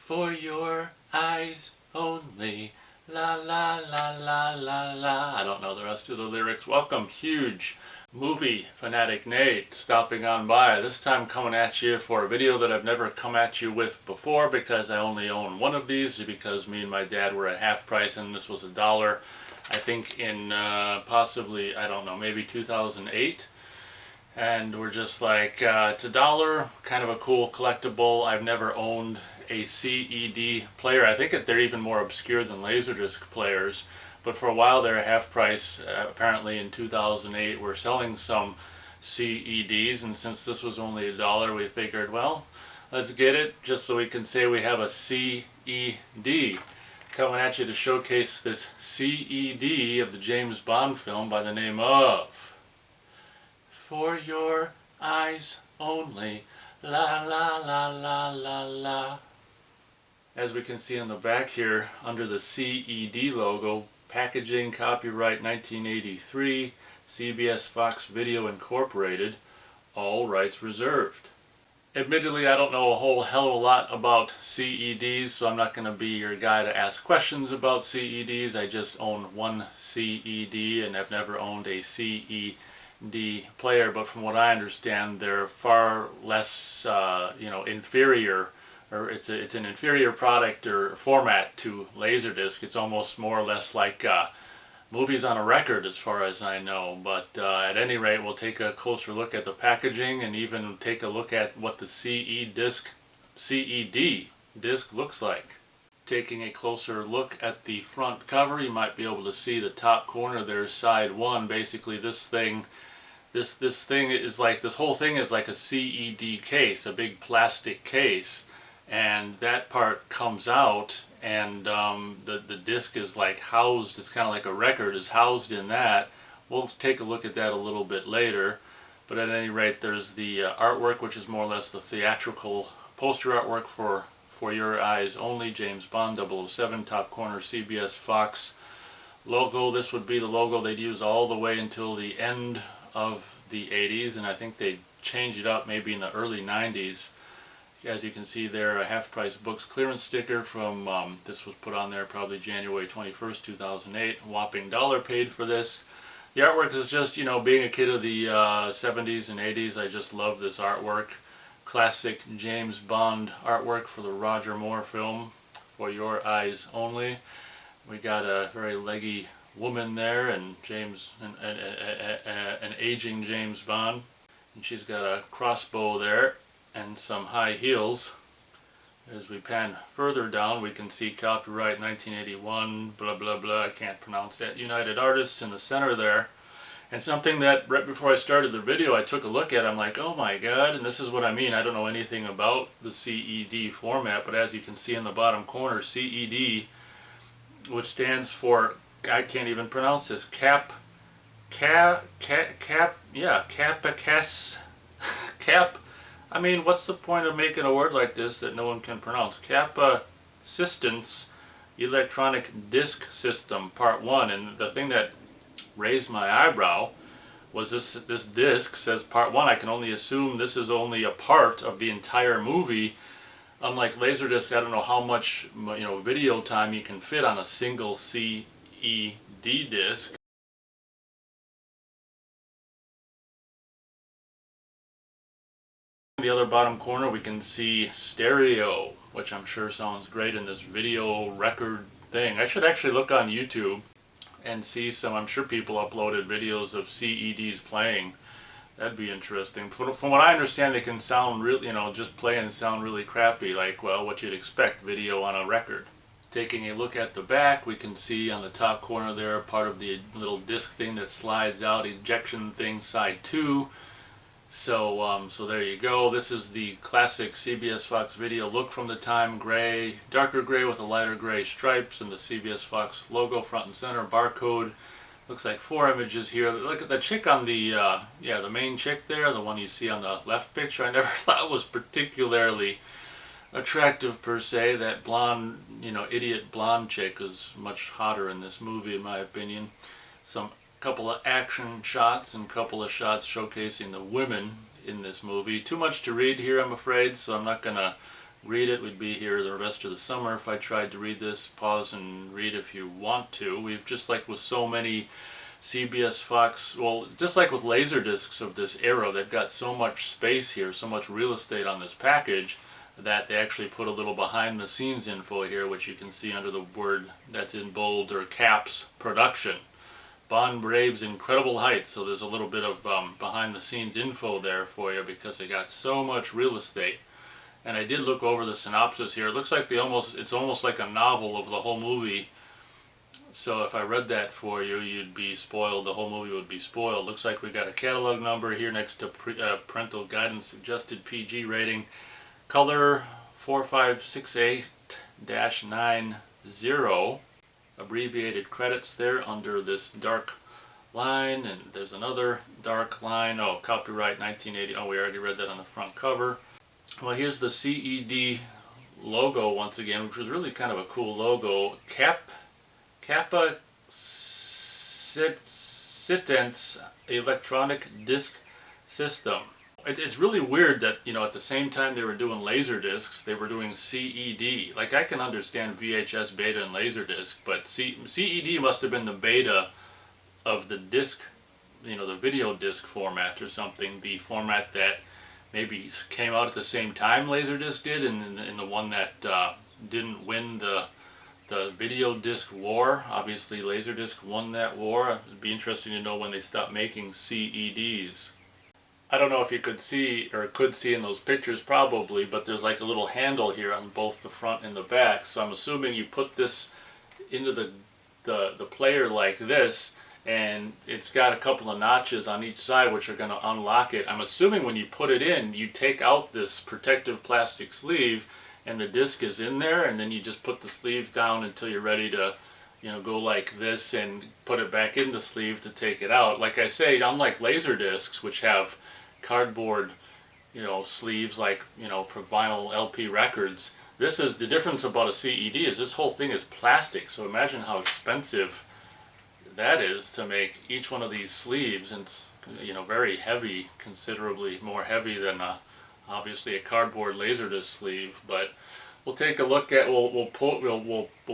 For your eyes only. La la la la la la. I don't know the rest of the lyrics. Welcome, huge movie fanatic Nate, stopping on by. This time coming at you for a video that I've never come at you with before because I only own one of these because me and my dad were at half price and this was $1. I think in possibly, I don't know, maybe 2008. And we're just like, it's $1, kind of a cool collectible. I've never owned a CED player. I think that they're even more obscure than Laserdisc players. But for a while they're half price. Apparently in 2008 we're selling some CEDs, and since this was only $1, we figured, well, let's get it just so we can say we have a CED. Coming at you to showcase this CED of the James Bond film by the name of For Your Eyes Only. La la la la la la. As we can see on the back here, under the CED logo, packaging, copyright 1983, CBS Fox Video Incorporated, all rights reserved. Admittedly, I don't know a whole hell of a lot about CEDs, so I'm not going to be your guy to ask questions about CEDs. I just own one CED and I've never owned a CED player, but from what I understand, they're far less, inferior, or it's an inferior product or format to Laserdisc. It's almost more or less like movies on a record, as far as I know. But at any rate, we'll take a closer look at the packaging and even take a look at what the CED disc looks like. Taking a closer look at the front cover, you might be able to see the top corner there, side one. Basically, this thing is like, this whole thing is like a CED case, a big plastic case, and that part comes out, and the disc is like housed. It's kind of like a record is housed in that. We'll take a look at that a little bit later, but at any rate, there's the artwork, which is more or less the theatrical poster artwork for Your Eyes Only, James Bond 007, top corner CBS Fox logo. This would be the logo they'd use all the way until the end of the 80s, and I think they changed it up maybe in the early 90s. As you can see there, a half price books clearance sticker from, this was put on there probably January 21st, 2008. Whopping $1 paid for this. The artwork is just, being a kid of the 70s and 80s, I just love this artwork. Classic James Bond artwork for the Roger Moore film, For Your Eyes Only. We got a very leggy woman there, and an aging James Bond, and she's got a crossbow there and some high heels. As we pan further down, we can see copyright 1981, blah blah blah, I can't pronounce that, United Artists in the center there. And something that right before I started the video I took a look at, I'm like, oh my god, and this is what I mean. I don't know anything about the CED format, but as you can see in the bottom corner, CED, which stands for, I can't even pronounce this, I mean, what's the point of making a word like this that no one can pronounce? Capacitance Electronic Disc System, Part 1. And the thing that raised my eyebrow was this disc says Part 1. I can only assume this is only a part of the entire movie. Unlike Laserdisc, I don't know how much video time you can fit on a single CED disc. In the other bottom corner we can see stereo, which I'm sure sounds great in this video record thing. I should actually look on YouTube and see some, I'm sure people uploaded videos of CEDs playing. That'd be interesting. From what I understand, they can sound really, just play and sound really crappy, like, well, what you'd expect, video on a record. Taking a look at the back, we can see on the top corner there, part of the little disc thing that slides out, ejection thing, side 2. So there you go. This is the classic CBS Fox Video look from the time, gray, darker gray with a lighter gray stripes, and the CBS Fox logo front and center, barcode. Looks like 4 images here. Look at the chick on the, the main chick there, the one you see on the left picture. I never thought was particularly attractive per se. That blonde, idiot blonde chick is much hotter in this movie in my opinion. Couple of action shots and couple of shots showcasing the women in this movie. Too much to read here, I'm afraid, so I'm not going to read it. We'd be here the rest of the summer if I tried to read this. Pause and read if you want to. We've, just like with so many CBS Fox, well, just like with Laserdiscs of this era, they've got so much space here, so much real estate on this package, that they actually put a little behind the scenes info here, which you can see under the word that's in bold or caps, production. Bond Braves Incredible Heights, so there's a little bit of behind the scenes info there for you because they got so much real estate. And I did look over the synopsis here. It looks like it's almost like a novel of the whole movie. So if I read that for you, you'd be spoiled. The whole movie would be spoiled. Looks like we got a catalog number here next to parental guidance suggested PG rating. Color 4568-90. Abbreviated credits there under this dark line, and there's another dark line. Oh, copyright 1980. Oh, we already read that on the front cover. Well, here's the CED logo once again, which was really kind of a cool logo. Kappa Sitens Electronic Disc System. It's really weird that, you know, at the same time they were doing Laserdiscs, they were doing CED. Like, I can understand VHS, beta, and Laserdisc, but CED must have been the beta of the disc, you know, the video disc format or something, the format that maybe came out at the same time Laserdisc did, and the one that didn't win the video disc war. Obviously Laserdisc won that war. It'd be interesting to know when they stopped making CEDs. I don't know if you could see in those pictures, probably, but there's like a little handle here on both the front and the back. So I'm assuming you put this into the player like this, and it's got a couple of notches on each side which are going to unlock it. I'm assuming when you put it in, you take out this protective plastic sleeve and the disc is in there, and then you just put the sleeve down until you're ready to, you know, go like this and put it back in the sleeve to take it out. Like I say, unlike Laserdiscs, which have cardboard, you know, sleeves like, you know, for vinyl LP records, this is the difference about a CED is this whole thing is plastic. So imagine how expensive that is to make each one of these sleeves, and it's, you know, very heavy, considerably more heavy than obviously a cardboard Laserdisc sleeve. But we'll take a look at we'll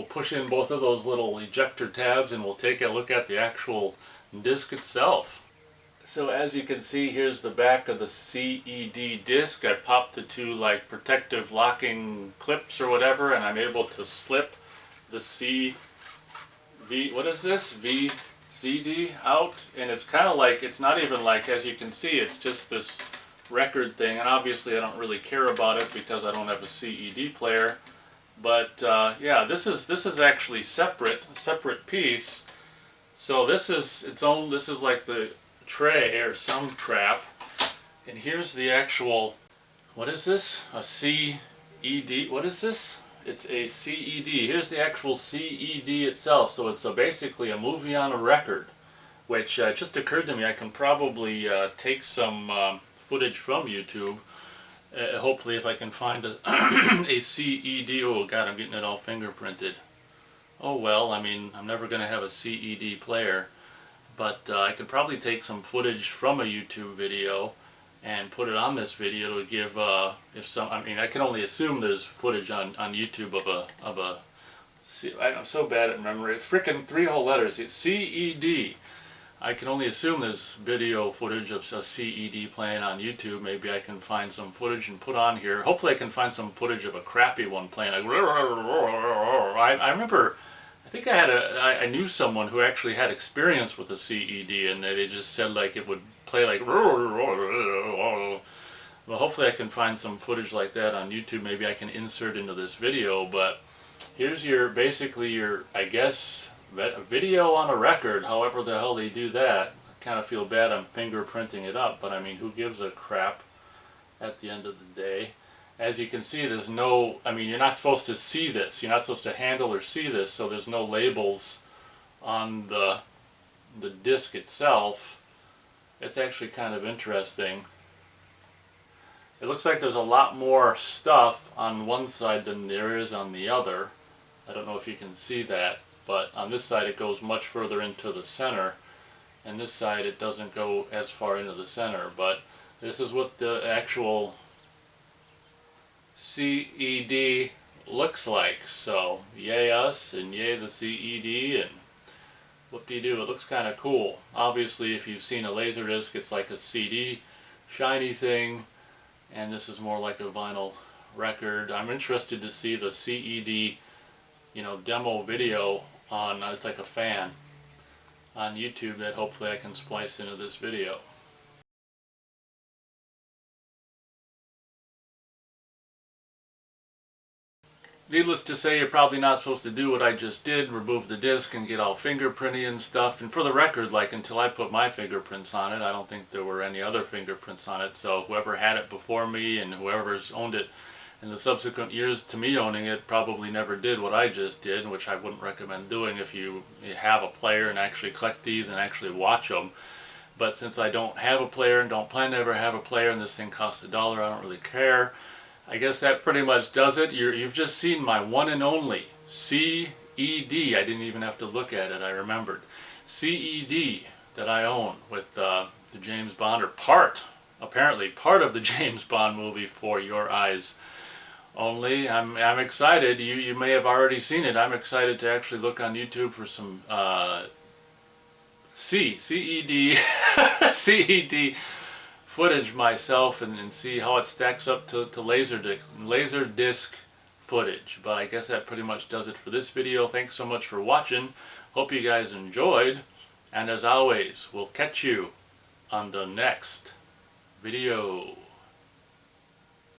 push in both of those little ejector tabs, and we'll take a look at the actual disc itself. So as you can see, here's the back of the CED disc. I popped the two like protective locking clips or whatever, and I'm able to slip the VCD out, and it's kind of like, it's not even like, as you can see, it's just this record thing, and obviously I don't really care about it because I don't have a CED player. But yeah, this is actually separate piece. So this is its own. This is like the tray or some crap, and here's the actual, what is this, a CED, what is this, it's a CED. Here's the actual CED itself. So it's basically a movie on a record, which just occurred to me, I can probably take some footage from YouTube, hopefully if I can find a CED. Oh god, I'm getting it all fingerprinted. Oh well, I mean, I'm never going to have a CED player. But I could probably take some footage from a YouTube video and put it on this video to give, I mean, I can only assume there's footage on YouTube of a, I'm so bad at memory, it's frickin' 3 whole letters, it's CED. I can only assume there's video footage of a CED playing on YouTube. Maybe I can find some footage and put on here. Hopefully I can find some footage of a crappy one playing like, I remember, I think I knew someone who actually had experience with a CED, and they just said like it would play like. Well, hopefully I can find some footage like that on YouTube. Maybe I can insert into this video. But here's basically your, I guess, a video on a record. However the hell they do that. I kind of feel bad I'm fingerprinting it up, but I mean, who gives a crap at the end of the day? As you can see, there's no, I mean, you're not supposed to see this. You're not supposed to handle or see this, so there's no labels on the disc itself. It's actually kind of interesting. It looks like there's a lot more stuff on one side than there is on the other. I don't know if you can see that, but on this side it goes much further into the center, and this side it doesn't go as far into the center. But this is what the actual CED looks like. So yay us and yay the CED, and whoop-de-doo, it looks kind of cool. Obviously if you've seen a Laserdisc, it's like a CD shiny thing, and this is more like a vinyl record. I'm interested to see the CED, demo video on, it's like a fan on YouTube that hopefully I can splice into this video. Needless to say, you're probably not supposed to do what I just did, remove the disc and get all fingerprinty and stuff. And for the record, like, until I put my fingerprints on it, I don't think there were any other fingerprints on it. So whoever had it before me and whoever's owned it in the subsequent years to me owning it probably never did what I just did, which I wouldn't recommend doing if you have a player and actually collect these and actually watch them. But since I don't have a player and don't plan to ever have a player, and this thing costs $1, I don't really care. I guess that pretty much does it. You've just seen my one and only CED. I didn't even have to look at it, I remembered. CED that I own with the James Bond, or apparently part of the James Bond movie For Your Eyes Only. I'm excited. You may have already seen it. I'm excited to actually look on YouTube for some CED CED footage myself and see how it stacks up to Laserdisc footage. But I guess that pretty much does it for this video. Thanks so much for watching. Hope you guys enjoyed. And as always, we'll catch you on the next video.